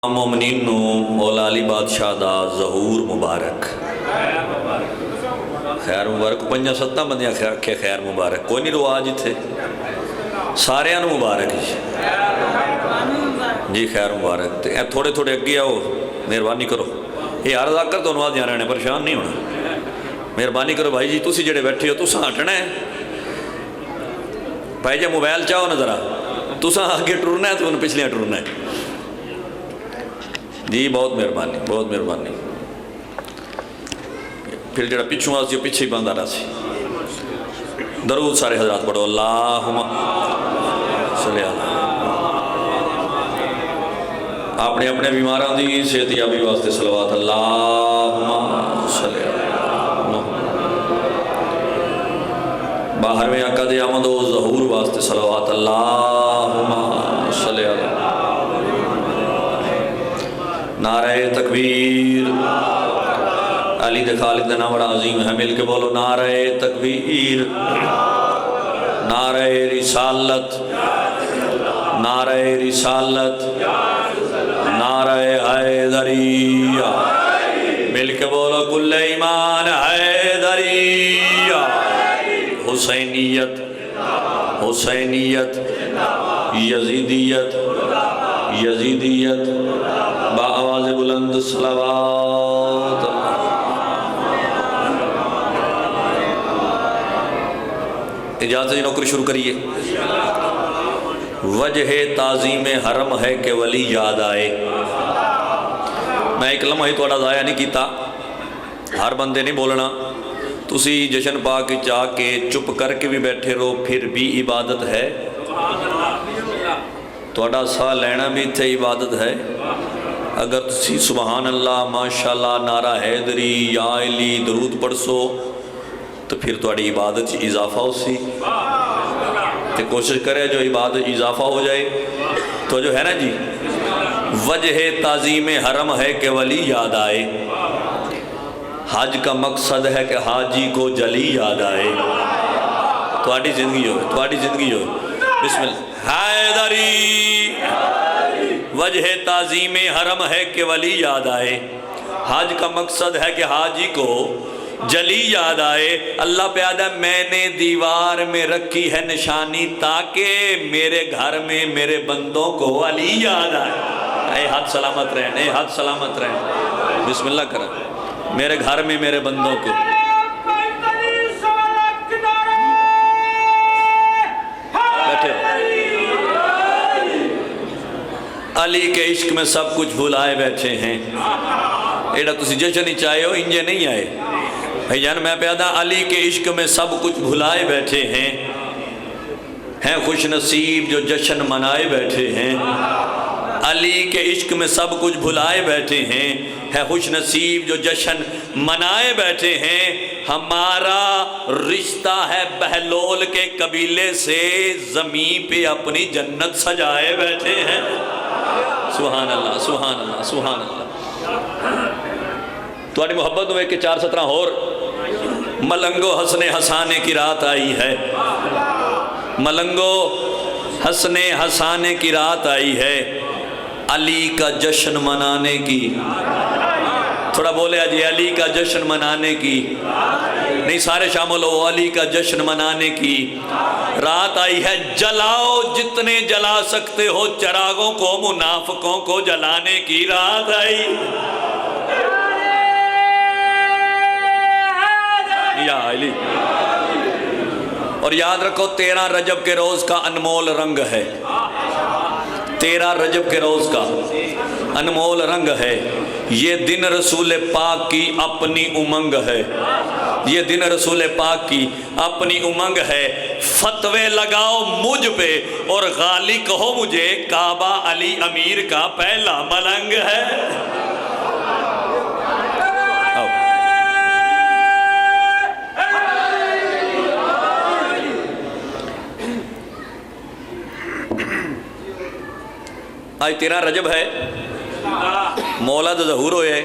مومنین نو مولا علی بادشاہ دا ظہور مبارک خیر مبارک پنجا ستاں بندیاں کہ خیر مبارک کوئی نہیں رواج تھے سارے انو مبارک جی خیر مبارک تے تھوڑے تھوڑے اگے آؤ مہربانی کرو یہ عرض کر تو نواز جانا ہے پریشان نہیں ہونا مہربانی کرو بھائی جی تسی جڑے بیٹھے ہو تساں ہٹنا ہے بھائی جی موبائل چاہو نا ذرا تساں آگے ٹرنا ہے تو انہوں پچھلے ٹرنا ہے جی بہت مہربانی بہت مہربانی پھر جڑا پچھوں آس جو پیچھے ہی بندہ رہا سی درود سارے حضرات پڑھو اللہم صلی اللہ اپنے اپنے بیماران دی صحت یابی واسطے صلوات اللہم صلی اللہ باہر میں آقا دے آمد و ظہور واسطے صلوات اللہم صلی اللہ نعرہ تکبیر علی دے خالد دے نام بڑا عظیم ہے مل کے بولو نعرہ تکبیر نعرہ رسالت نعرہ رسالت نعرہ حیدریہ مل کے بولو کل ایمان حیدریہ حسینیت حسینیت یزیدیت یزیدیت با آواز بلند صلوات اجازت جی نوکری شروع کریے وجہ تعظیم حرم ہے کہ ولی یاد آئے میں ایک لمحہ ہی توڑا ضائع نہیں کیتا ہر بندے نہیں بولنا تسی جشن پاک چاہ کے چپ کر کے بھی بیٹھے رہو پھر بھی عبادت ہے توڑا سا لینا بھی تھے عبادت ہے اگر تسی سبحان اللہ ماشاءاللہ نعرہ حیدری یا علی درود پڑھ سو تو پھر توڑی عبادت اضافہ ہو سی تو کوشش کرے جو عبادت اضافہ ہو جائے تو جو ہے نا جی وجہ تعظیم حرم ہے کہ ولی یاد آئے حج کا مقصد ہے کہ حاجی کو جلی یاد آئے توڑی زندگی ہوئے توڑی زندگی ہوئے بسم اللہ حیدری وجہ تعظیم حرم ہے کہ ولی یاد آئے حج کا مقصد ہے کہ حاجی کو جلی یاد آئے اللہ پیادہ میں نے دیوار میں رکھی ہے نشانی تاکہ میرے گھر میں میرے بندوں کو علی یاد آئے اے ہاتھ سلامت رہن اے ہاتھ سلامت رہن بسم اللہ کریں میرے گھر میں میرے بندوں کو علی کے عشق میں سب کچھ بھولائے بیٹھے ہیں ایڈا تسی جشن ہی چاہے ہو انجے نہیں آئے بھائی جان میں پیدا علی کے عشق میں سب کچھ بھولائے بیٹھے ہیں خوش نصیب جو جشن منائے بیٹھے ہیں علی کے عشق میں سب کچھ بھولائے بیٹھے ہیں خوش نصیب جو جشن منائے بیٹھے ہیں ہمارا رشتہ ہے بہلول کے قبیلے سے زمین پہ اپنی جنت سجائے بیٹھے ہیں سبحان اللہ سبحان اللہ سبحان اللہ تمہاری محبت ہوئے کہ 4-17 اور ملنگو حسن حسانے کی رات آئی ہے ملنگو حسن حسانے کی رات آئی ہے علی کا جشن منانے کی تھوڑا بولے جی علی کا جشن منانے کی نہیں سارے شامل ہو علی کا جشن منانے کی رات آئی ہے جلاؤ جتنے جلا سکتے ہو چراغوں کو منافقوں کو جلانے کی رات آئی یا علی اور یاد رکھو 13 رجب کے روز کا انمول رنگ ہے 13 رجب کے روز کا انمول رنگ ہے یہ دن رسول پاک کی اپنی امنگ ہے یہ دن رسول پاک کی اپنی امنگ ہے فتوے لگاؤ مجھ پہ اور غالی کہو مجھے کعبہ علی امیر کا پہلا ملنگ ہے آج 13 رجب ہے مولا دا ظہور ہوئے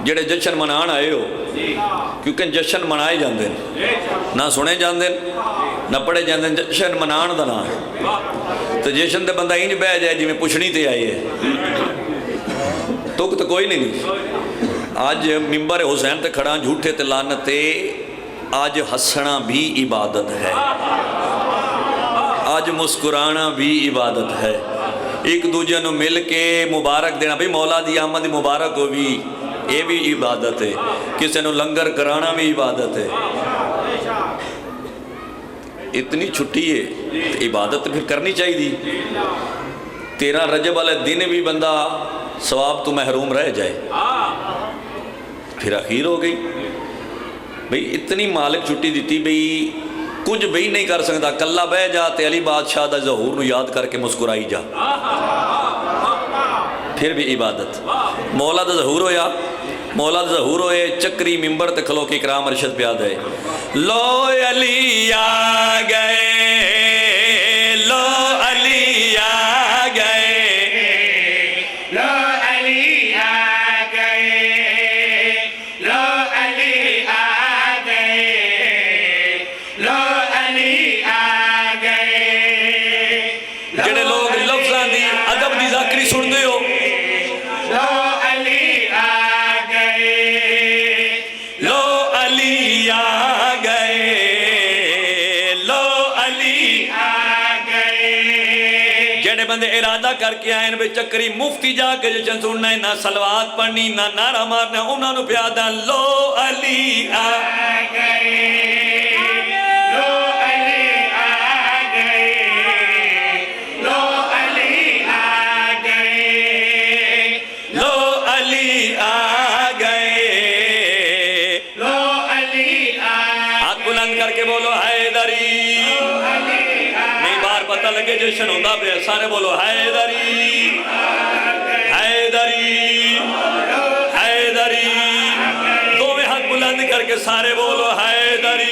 جڑے جشن منان آئے ہو کیونکہ جشن منائے جاندے نہ سنے جاندے نہ پڑھے جاندے جشن منان دا نہ تو جشن تے بندہ انج بہ جائے جی میں پوچھنی تے آئی ہے، تک تو کوئی نہیں۔ آج ممبر حسین تے کھڑا جھوٹے تے لعنت تے، آج ہسنا بھی عبادت ہے، آج مسکرانا بھی عبادت ہے، ایک دوجہ نو مل کے مبارک دینا، بھئی مولا دی آمد مبارک ہو بھی، یہ بھی عبادت ہے، کسی نو لنگر کرانا بھی عبادت ہے۔ اتنی چھٹی ہے، عبادت پھر کرنی چاہیے دی۔ 13 رجب والے دن بھی بندہ ثواب تو محروم رہ جائے، پھر اخیر ہو گئی۔ بھئی اتنی مالک چھٹی دیتی، بھئی کچھ بھی نہیں کر سکتا، کلہ بہ جاتے علی بادشاہ دا ظہور نو یاد کر کے مسکرائی جا، پھر بھی عبادت۔ مولا دا ظہور ہویا، مولا دا ظہور ہوئے، چکری ممبر تے کھلو کے اکرام ارشد پیاد ہے، لو علی آ گئے، لو علی آ گئے، لو علی آ گئے، لو علی آ گئے، لو علی آ گئے۔ جڑے لوگ لفظاں دی ادب دی ذاکری سن دے ہو، لو علی آ گئے، لو علی آ گئے، لو علی آ گئے۔ جڑے بندے ارادہ کر کے آئے بے چکری مفتی جا کے جشن سننا ہے، نہ صلوات پڑھنی نہ نعرہ مارنا، انہاں نو پیادا لو علی آ گئے، لو علی آ گئے، لو علی آ گئے، لو علی آ گئے، لو علی آ ہاتھ بلند کر کے بولو حیدری، نہیں بار پتہ لگے جشن ہوتا پہ سارے بولو حیدری، حیدری، حیدری، دو میں ہاتھ بلند کر کے سارے بولو حیدری۔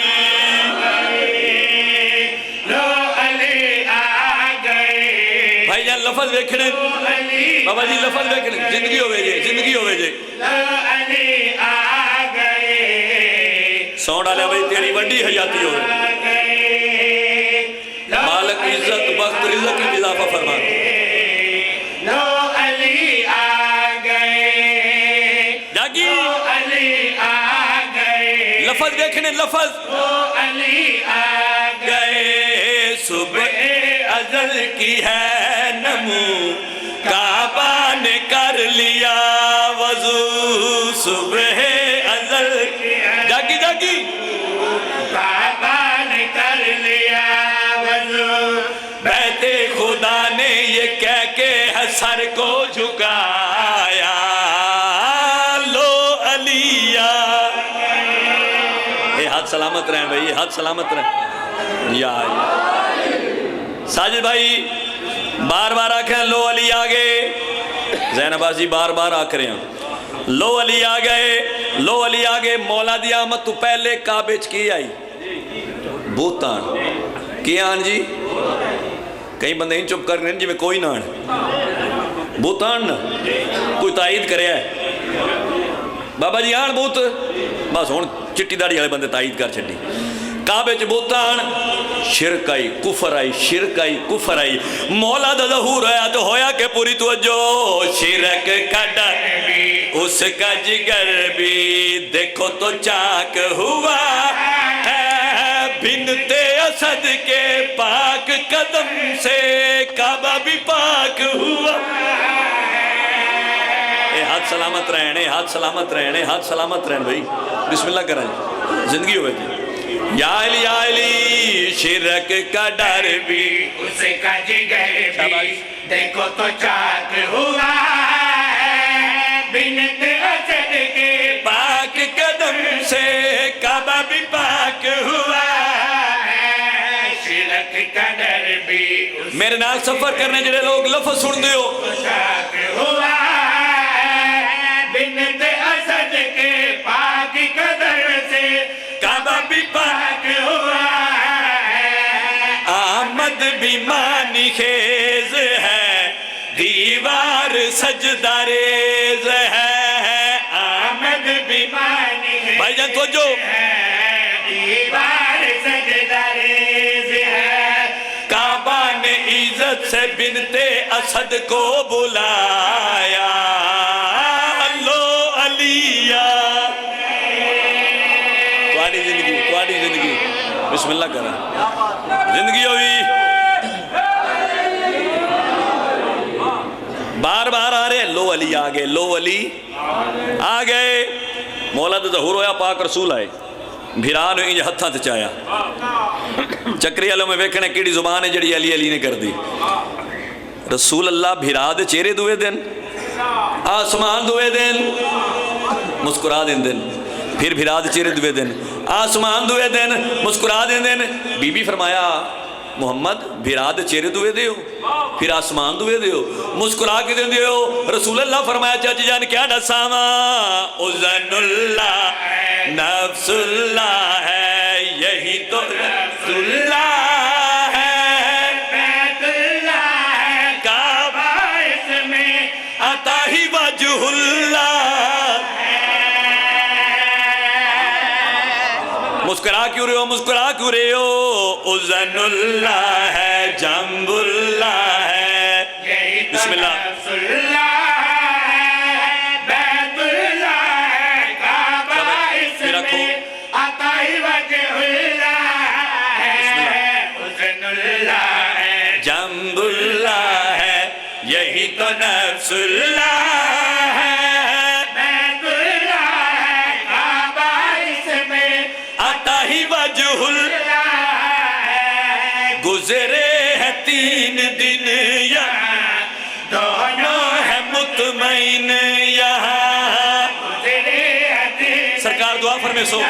لو علی آ گئے، بھائی جان لفظ دیکھنے، بابا جی لفظ دیکھنے، زندگی ہوئے جے، زندگی ہوئے جے، لو علی آ گئے، سوڑا لے بھائی تیری وڈی حیاتی ہوئے، مالک عزت بخت رزق کی اضافہ فرما۔ لو علی آ گئے، جاگی لو علی آ گئے، لفظ دیکھنے، لفظ لو علی آ گئے، صبح ازل کی ہے نمو، کعبہ نے کر لیا وضو، صبح ازل جاگی جاگی کعبہ نے کر لیا وضو، بیت خدا نے یہ کہہ کے سر کو جھکایا، لو علی آ گئے۔ ہاتھ سلامت رہیں بھائی، ہاتھ سلامت رہیں، یا ساجد بھائی بار بار آکھیں لو علی آ گئے، زینب آجی بار بار آکھ رہے ہیں لو علی آ گئے، لو علی آ گئے۔ مولا دی آمد تو پہلے کعبے چ کی آئی بوتان کی آن جی، کئی بندے ہی چپ کر رہے ہیں جی میں کوئی نہ آن بوتان نہ کوئی تائید کرے ہے بابا جی آن بوت بس ہون چٹی داڑی والے بندے تائید کر چھڑی، کعبے چ بوتان، شرک آئی کفر آئی، شرک آئی کفر آئی، مولا دا ظہور ہویا تو ہویا کہ پوری توجہ، شرک کا ڈر بھی اس کا جگر بھی دیکھو تو چاک ہوا ہے، بنت اسد کے پاک قدم سے کعبہ بھی پاک ہوا۔ اے ہاتھ سلامت رہنے، ہاتھ سلامت رہنے، ہاتھ سلامت رہنے بھائی، بسم اللہ کریں زندگی ہوئے جی۔ یا علی شرک کا ڈر بھی اس کا جگر بھی دیکھو تو چاک ہوا ہے، بنت اسد کے پاک قدم سے کعبہ بھی پاک ہوا ہے، شرک کا ڈر بھی اس میرے نال سفر کرنے جڑے لوگ لفظ سن دیو، کو چاک ہوا ہے، بنت اسد کے پاک قدر سے کعبہ بھی پاک ہوا ہے، آمد بھی مانی خیز ہے، دیوار سجدہ ریز ہے، آمد بھی مانی بھائی جان توجہ، دیوار سجدہ ریز ہے، کعبہ کعبہ نے عزت سے بنتے اسد کو بلایا لو علیہ تواڈی زندگی بسم اللہ کرا زندگی ہوئی بار بار آ رہے لو علی آگئے لو علی آگئے مولا دے ظہور ہویا پاک رسول آئے بھیران انج ہتھاں تے چایا چکری علم میں ویکھنے کیڑی زبان ہے جڑی علی علی نے کر دی رسول اللہ بھیرا دے چہرے دوئے دن آسمان دوئے دن مسکرا دن دن پھر بھیرا دے چہرے دوئے دن آسمان دوئے دن مسکرا دن دن بی بی فرمایا محمد بھیرا دے چہرے دوئے دیو پھر آسمان دوئے دیو مسکرا کے دن دیو رسول اللہ فرمایا چاچی جان کیا ڈساما اذن اللہ نفس اللہ ہے یہی تو نفس اللہ ہے بیت اللہ ہے کعبہ اس میں عطا ہی وجہ اللہ مسکرا کیوں رہے ہو مسکرا کیوں رہے ہو اذن اللہ ہے جنب اللہ ہے بسم اللہ جنب اللہ ہے یہی تو نفس اللہ ہے بیت اللہ ہے کعبہ اس میں عطا ہی وجہ اللہ ہے گزرے ہیں 3 دن یہاں دونوں ہے مطمئن یہاں گزرے ہیں سرکار دعا فرمے سو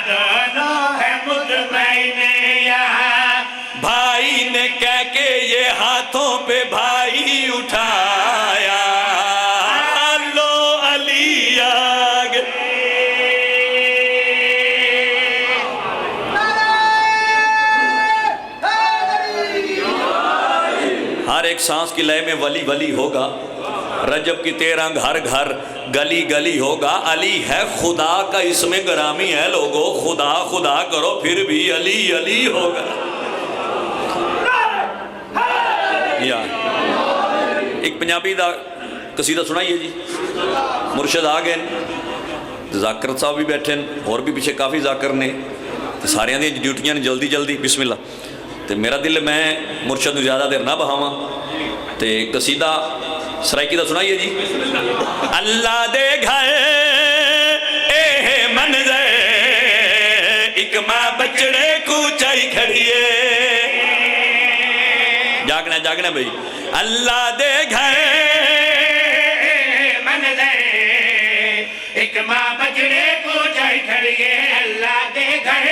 دونوں ہے مطمئن یہاں بھائی نے کہہ کے یہ ہاتھوں پہ بھائی اٹھایا لو علی آگے ہر ایک سانس کی لئے میں ولی ولی ہوگا رجب کی 13 گھر گھر گلی گلی ہوگا علی ہے خدا کا اسم گرامی ہے لوگو خدا خدا کرو پھر بھی علی علی ہوگا ایک پنجابی دا قصیدہ سنائیے جی مرشد آ گئے ذاکر صاحب بھی بیٹھے اور بھی پیچھے کافی ذاکر نے سارے دی ڈیوٹیاں نے جلدی جلدی بسم اللہ تو میرا دل میں مرشد نو زیادہ دیر نہ بہاواں تے قصیدہ سرائکی دا سنائیے جی اللہ دے گھر اے منظر ایک ماں بچڑے کو چائی کھڑیے جاگنا بھئی اللہ دے گھر منظر ایک ماں بچڑے کو چائی کھڑیے اللہ دے گھر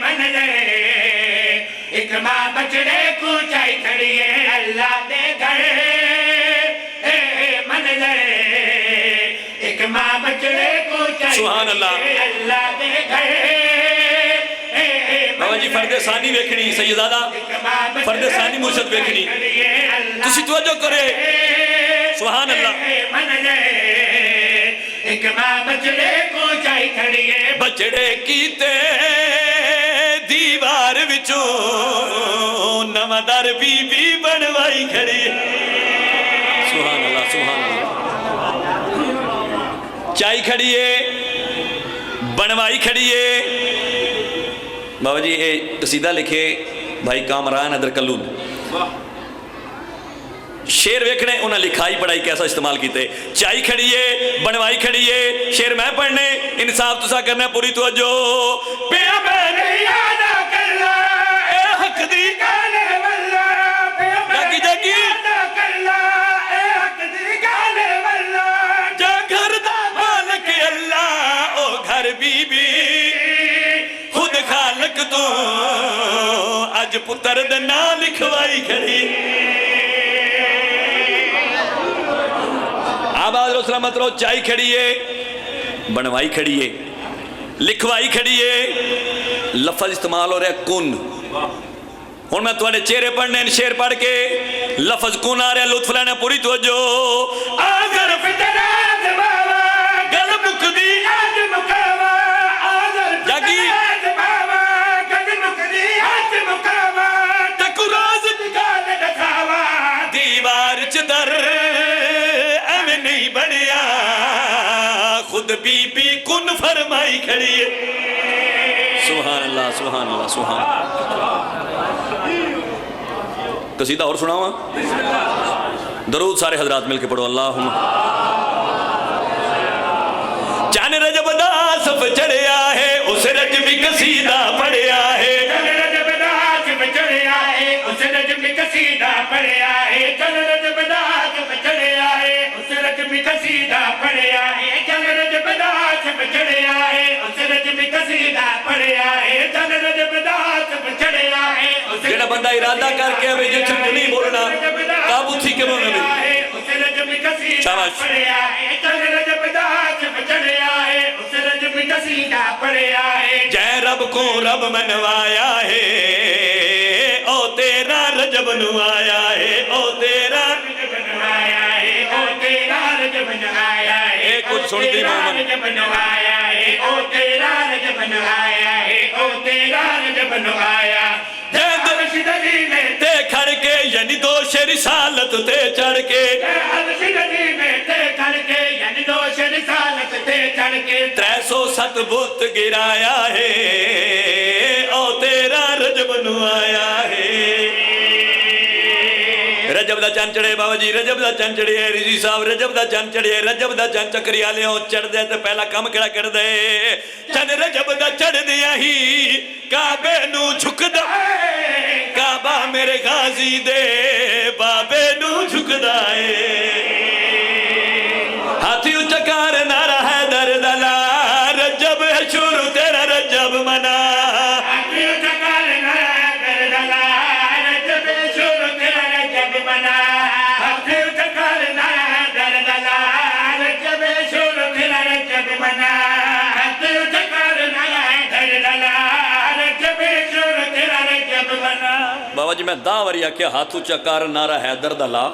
منظر ایک ماں بچڑے کو چائی کھڑیے اللہ دے گھر منظر ایک ماں بچڑے کو چائی سبحان اللہ دے گھر بابا جی فرد ثانی ویکھنی سیدادہ فرد ثانی مرشد ویکھنی تسی توجہ کرے سبحان اللہ ایک ماں بچڑے کو چائی کھڑیے بچڑے کیتے دیوار وچوں نمدار بی بی بنوائی کھڑیے سبحان اللہ چائی کھڑیے بنوائی کھڑیے بابا جی یہ قصیدہ لکھے بھائی کامران ادر کلون شیر ویکھنے انہاں لکھائی پڑھائی کیسا استعمال کیتے چائی کھڑیے بنوائی کھڑیے شیر میں پڑھنے انصاف تسا کرنا پوری توجہ پیا میں نے یاد کرنا اے حق دی گانے والا جاگی جاگی اے حق دی گانے والا جا گھر دا مالک اللہ او گھر بی بی خود خالق تو اج پتر دے نام لکھوائی کھڑی آباد رو سلامت رو چائی کھڑیے بنوائی کھڑیے لکھوائی کھڑیے لفظ استعمال ہو رہا ہے کن ہون میں تواڈے چہرے پڑھنے ان شیر پڑھ کے لفظ کن آ رہا ہے لطف لینا پوری توجہ آگر فتراز بابا گل مکدی آج مکاوا آگر فتراز بابا گل مکدی آج مکاوا بی بی کن فرمائی کھڑی ہے. سبحان اللہ سبحان اللہ سبحان اللہ. قصیدہ اور سناؤں؟ درود سارے حضرات مل کے پڑھو. اللہم چاند رجب دا صف چڑھیا ہے اس رجبی قصیدہ پڑھیا ہے. چل رجب داس بچڑیا ہے اس رجب قصیدہ پڑھیا ہے. چل رجب داس بچڑیا ہے اس رجب قصیدہ پڑھیا ہے. چل رجب داس بچڑیا ہے اس رجب قصیدہ پڑھیا ہے. چل رجب داس بچڑیا ہے جڑا بندہ ارادہ کر کے ابھی جو چھٹ نہیں بولنا قابو تھی کے میں بھی اس رجب قصیدہ شاباش. پڑھیا ہے. چل رجب داس بچڑیا ہے اس رجب قصیدہ پڑھیا ہے. جے رب کو رب منوایا ہے او تیرا رجب نوایا ہے. او تیرا بنوایا ہے او تیرا رجب بنوایا ہے. کچھ سنتی محمد رجب بنوایا ہے او تیرا رجب بنوایا ہے. او تیرا رجب بنوایا. عرش دری میں تے کھڑ کے یعنی دوش رسالت تے چڑھ کے عرش دری میں تے کھڑ کے یعنی دوش رسالت تے چڑھ کے 307 بت گرایا ہے او تیرا رجب نوایا ہے. رجب دا چند چڑھے بابا جی رجب دا چند چڑھے رضی صاحب رجب دا چند چڑھے رجب دا چند چکری آلے ہوں چڑھ دے تو پہلا کم کڑا کر دے چند رجب دا چڑھ دیا ہی کعبے نو جھک دا کعبہ میرے غازی دے بابے نو جھک دائے. ہاتھیوں چکار نعرہ حیدر دلا رجب ہے شروع تیرا رجب منا. ہاتھیوں چکار نعرہ حیدر دلا رجب شروع تیرا رجب منا. ہاتھیوں چکار نعرہ حیدر دلا رجب شروع تیرا رجب منا. ہاتھیوں چکار نعرہ حیدر دلا رجب شروع تیرا رجب منا. بابا جی میں دا وریا کیا ہاتھوں چکار نعرہ حیدر دلا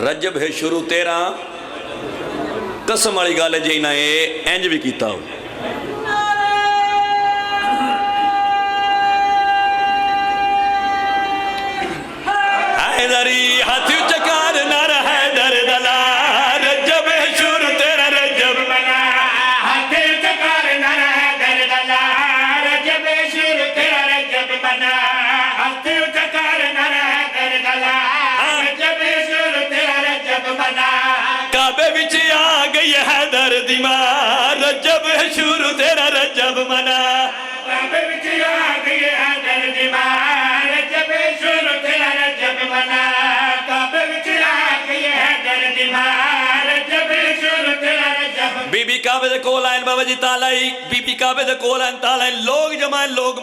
رجب ہے شروع تیرا قسم والی گل ہے جی نہ انج بھی کیتا ہو. حیدری ہاتھیوں چکار نعرہ حیدر دلا رجب ہے شروع تیرا رجب منا. ہاتھیوں چکار نعرہ حیدر دلا رجب شروع تیرا رجب منا. ہاتھیوں چکار نعرہ حیدر دلا رجب شروع تیرا رجب منا. کعبے وچ آ گئی حیدر دی ماں رجب ہے شروع تیرا رجب منا. کعبے وچ آ گئی حیدر دی ماں رجب شروع تیرا رجب منا. کعبے وچ آ گئی حیدر دی ماں رجب شروع تیرا رجب. بی بی کعبے دے کول آئین بابا جی تالائی بی بی کعبے دے کول آئین تالائین لوگ جمائیں لوگ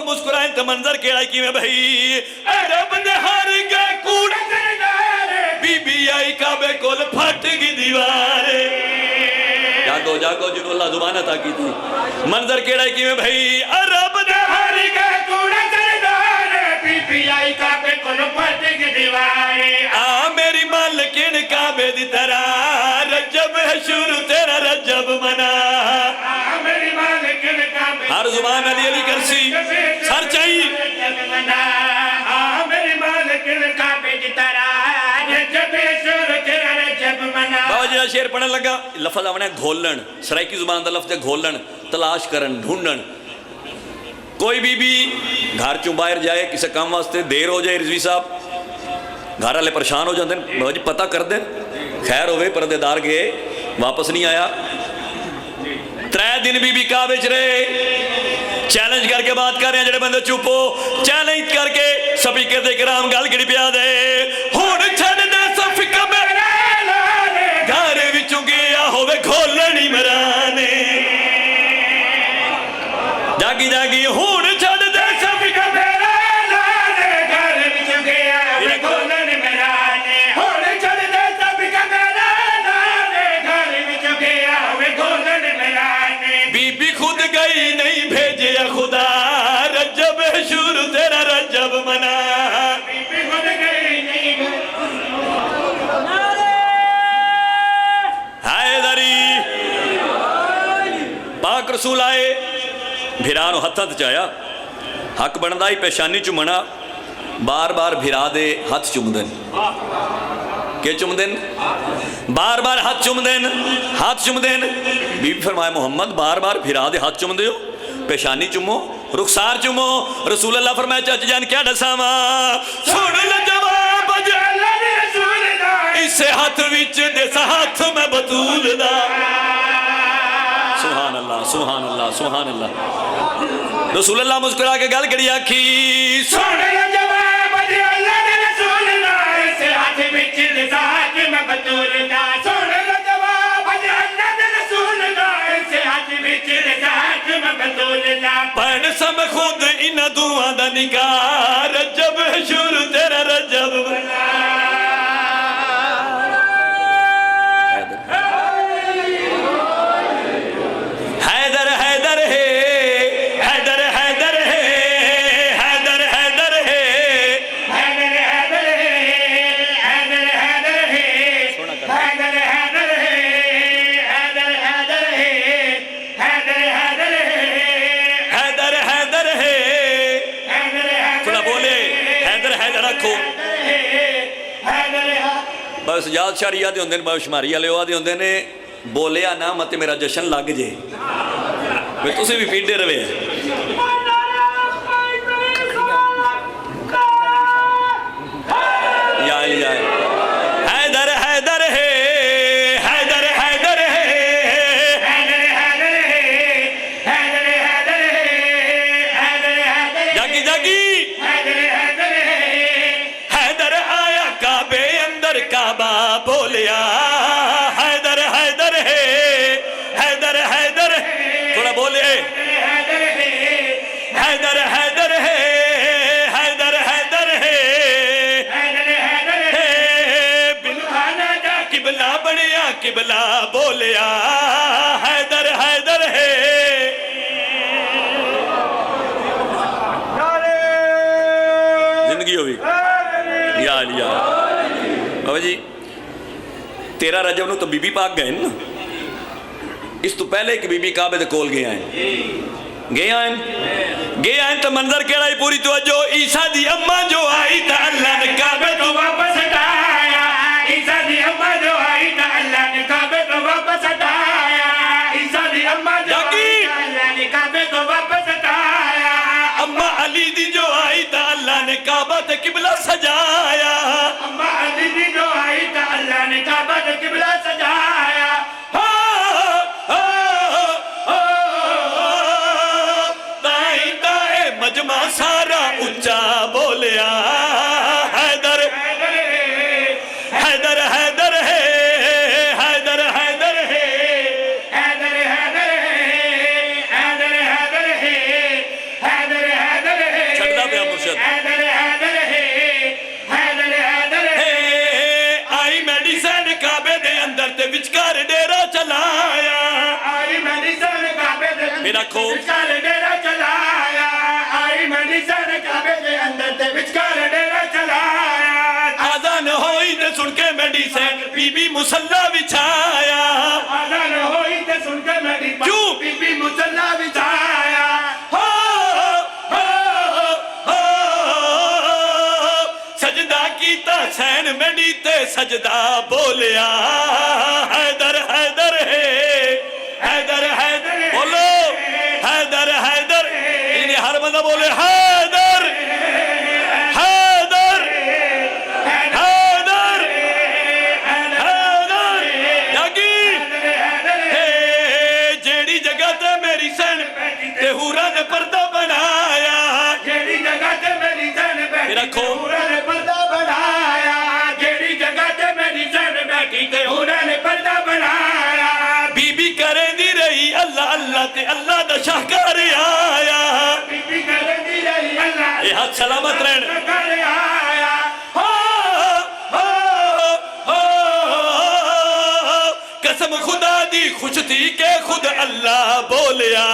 مسکرائیں تو منظر کیڑائی کی میں بھئی رب نے ہر گئے کوڑا بی بی آئی کعبے کول پھٹ گی دیوارے. جاگو جاگو جنہوں اللہ زبانہ تا کی تھی منظر کیڑائی کی میں بھئی رب نے ہر گئے کوڑا سردار بی بی آئی کعبے کول پھٹ گی دیوارے. میری مالکین کعبے دی طرح رجب ہے شروع تیرا رجب منا. میری مالکن کعبے ہر زبان علی علی کرسی سر چاہیے. رجب منا. میری مالکن کعبے کی طرح رجب شروع تیرا رجب منا. بابا جی شیر پڑھنے لگا لفظ آونے گھولن سرائکی زبان دا لفظ ہے گھولن تلاش کرن ڈھونڈن. کوئی بی گھر چوں باہر جائے کسی کام واسطے دیر ہو جائے رضوی صاحب گھر والے پریشان ہو جاتے ہیں بابا جی پتہ کر دیں خیر ہوئے پردے دار گئے واپس نہیں آیا 3 دن بی کعبے چ رہے چیلنج کر کے بات کر رہے ہیں جڑے بندے چپو چیلنج کر کے سپیکر دے کرام گل کڑی پیا دے ہن چھڈ دے سفیکر میرے گھر وچوں گیا ہوے کھولنی مرانے جاگی جاگی ہن چھڈ دے سفیکر میرے گھر وچوں گیا ہوے کھولن مرانے. ہن چھڈ دے سفیکر میرے گھر وچوں گیا ہوے کھولن مرانے. بی بی خود گئی نہیں بھیجیا خدا رجب شروع تیرا رجب منا. بی بی خود گئی نہیں حیدری پاک رسول آئے بھیرانو ہتھت چایا حق بندائی پیشانی چمنا بار بار بھیرا دے ہتھ چمدن کہ چم دین بار بار ہاتھ چم دین ہاتھ چم دین بی بی فرمائے محمد بار بار پھرا دے ہاتھ چم دیو پیشانی چمو رخسار چمو رسول اللہ فرمائے چچ جان کیا ڈساما سن لے جواب جو اللہ نے رسول دا اسے ہاتھ وچ دے سا ہاتھ میں بطول دا سبحان اللہ سبحان اللہ سبحان اللہ رسول اللہ مسکرا کے گل کری آکھی سن لے جواب جو اللہ نے رسول دا اسے ہاتھ وچ دے سا ہاتھ میں بطول دا سن لے جواب جو اللہ نے رسول دا اسے ہاتھ وچ دے سا ہاتھ میں بطول دا پڑھ سم خود ان دعا دا نکاح رجب شروع تیرا رجب بنا حیدر حیدر ہے حیدر حیدر ہے حیدر حیدر ہے حیدر حیدر ہے حیدر حیدر ہے حیدر حیدر ہے حیدر حیدر ہے حیدر حیدر ہے حیدر حیدر ہے تھوڑا بولے حیدر حیدر رکھو بس یاد شاری آدھے ہوندے نے بس شماری والے آدھے ہوندے نے بولیا نا مت میرا جشن لگ جے میں تسی بھی پیڑے روے یا علی جائے حیدر حیدر ہے حیدر حیدر ہے حیدر حیدر ہے حیدر حیدر ہے حیدر حیدر جاگی جاگی حیدر حیدر ہے حیدر آیا کعبے اندر کعبہ بولیا حیدر حیدر ہے حیدر حیدر تھوڑا بولے حیدر ہے حیدر حیدر ہے حیدر حیدر ہے حیدر حیدر ہے بلوانا جا قبلہ بنیا قبلہ بولیا حیدر حیدر ہے زندگی ہوئی یا علیہ بابا جی 13 رجب نو تو بی بی پاک گئے نا اس تو پہلے کہ بی بی کعبے دے کول گئے آئیں تو منظر کہہ رہی پوری توجہ عیسیٰ دی اماں جو آئی تا اللہ نے کعبے تو واپس ہٹایا عیسیٰ دی اماں جو آئی تا اللہ نے کعبے تو واپس ہٹایا عیسیٰ دی اماں جو آئی تا اللہ نے کعبے تو واپس ہٹایا اماں علی دی جو آئی تا اللہ نے کعبہ تے قبلہ سجایا اماں علی دی جو آئی تا اللہ نے کعبہ تے قبلہ سجایا دائیں دائیں مجمع سارا اچھا بولیا حیدر حیدر حیدر ہے حیدر حیدر ہے حیدر حیدر ہے حیدر حیدر ہے حیدر حیدر ہے چھڑنا پیا مرشد حیدر حیدر ہے حیدر حیدر ہے آئی میڈیسن کعبے دے اندر تے وچکار ڈیرا چلایا آئی میڈیسن کعبے دے میرا کھو وچکار ڈیرا چلایا آئی میڈیسن کعبے دے اندر تے وچکار ڈیرا چلایا آذان ہوئی تے سن کے میڈیسن بی بی مسلح بچھایا آذان ہوئی تے سن کے میڈیسن کیوں بی بی مسلح بچھایا سجدہ کیتا سین میڈی تے سجدہ بولیا حیدر حیدر ہے حیدر حیدر بولو حیدر حیدر انہیں ہر بندہ بولے حیدر حیدر حیدر حیدر جاگی جیڑی جگہ تے میری سین تے ہورا نے پردہ بنایا جیڑی جگہ تے میری سین بیٹھی رکھو ہورا نے پردہ بنایا جیڑی جگہ تے میری سین بیٹھی تے ہورا نے پردہ بنایا بی بی کرے دی رہی اللہ اللہ تے اللہ دا شاہکار آیا بی بی کرے دی رہی اللہ اے ہاتھ سلامت رہن شاہکار آیا قسم خدا دی خوش تھی کہ خود اللہ بولیا